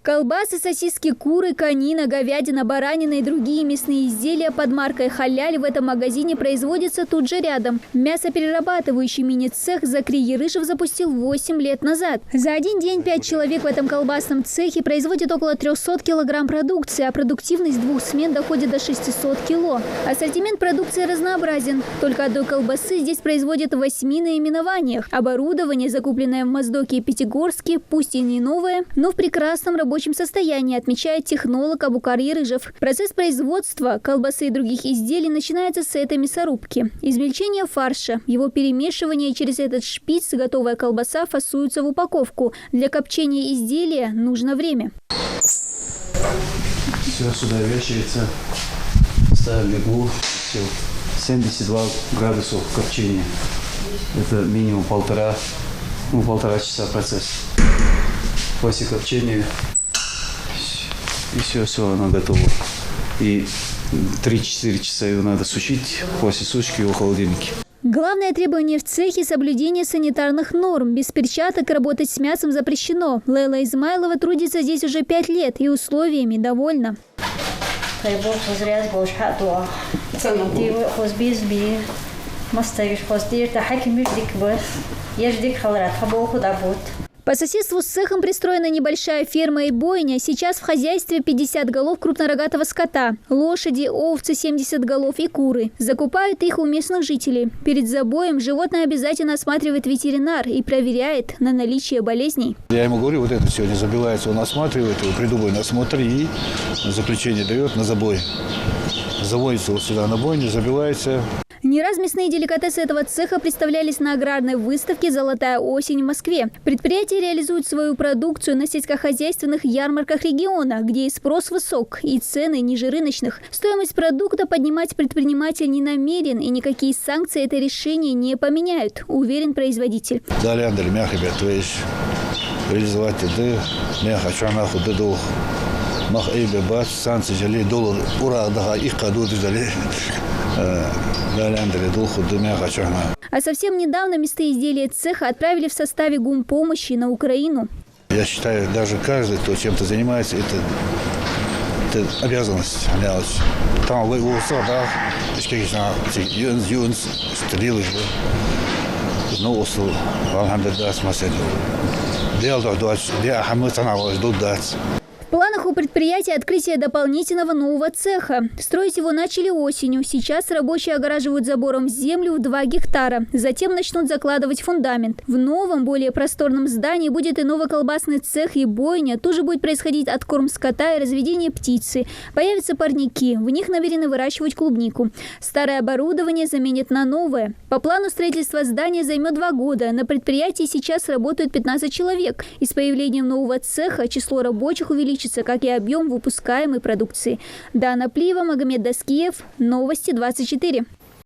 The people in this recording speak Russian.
Колбасы, сосиски, куры, конина, говядина, баранина и другие мясные изделия под маркой «Халяль» в этом магазине производятся тут же рядом. Мясоперерабатывающий мини-цех Закри Ярышев запустил 8 лет назад. За один день 5 человек в этом колбасном цехе производят около 300 килограмм продукции, а продуктивность 2 смен доходит до 600 кило. Ассортимент продукции разнообразен. Только одной колбасы здесь производят в 8 наименованиях. Оборудование, закупленное в Моздоке и Пятигорске, пусть и не новое, но в прекрасном рабочем состоянии, отмечает технолог Абукар Ярышев. Процесс производства колбасы и других изделий начинается с этой мясорубки. Измельчение фарша, его перемешивание, и через этот шпиц готовая колбаса фасуется в упаковку. Для копчения изделия нужно время. Все сюда вешается, ставим иглу, все, 72 градусов копчения. Это минимум полтора часа процесс. После копчения и все, оно готово. И 3-4 часа его надо сушить, после сушки его в холодильнике. Главное требование в цехе – соблюдение санитарных норм. Без перчаток работать с мясом запрещено. Лейла Измайлова трудится здесь уже 5 лет и условиями довольна. По соседству с цехом пристроена небольшая ферма и бойня. Сейчас в хозяйстве 50 голов крупнорогатого скота. Лошади, овцы, 70 голов и куры. Закупают их у местных жителей. Перед забоем животное обязательно осматривает ветеринар и проверяет на наличие болезней. Я ему говорю, вот это сегодня забивается, он осматривает его, придумывает на осмотр и заключение дает на забой. Заводится вот сюда на бойню, забивается. Не раз мясные деликатесы этого цеха представлялись на аграрной выставке «Золотая осень» в Москве. Предприятие реализует свою продукцию на сельскохозяйственных ярмарках региона, где и спрос высок, и цены ниже рыночных. Стоимость продукта поднимать предприниматель не намерен, и никакие санкции это решение не поменяют, уверен производитель. А совсем недавно мясные изделия цеха отправили в составе гумпомощи на Украину. Я считаю, даже каждый, кто чем-то занимается, это обязанность. Там В планах у предприятия открытие дополнительного нового цеха. Строить его начали осенью. Сейчас рабочие огораживают забором землю в 2 гектара. Затем начнут закладывать фундамент. В новом, более просторном здании будет и новый колбасный цех и бойня. Тоже будет происходить откорм скота и разведение птицы. Появятся парники. В них намерены выращивать клубнику. Старое оборудование заменят на новое. По плану строительства здания займет 2 года. На предприятии сейчас работают 15 человек. И с появлением нового цеха число рабочих увеличится, как и объем выпускаемой продукции. Дана Плиева, Магомед Даскиев. Новости 24.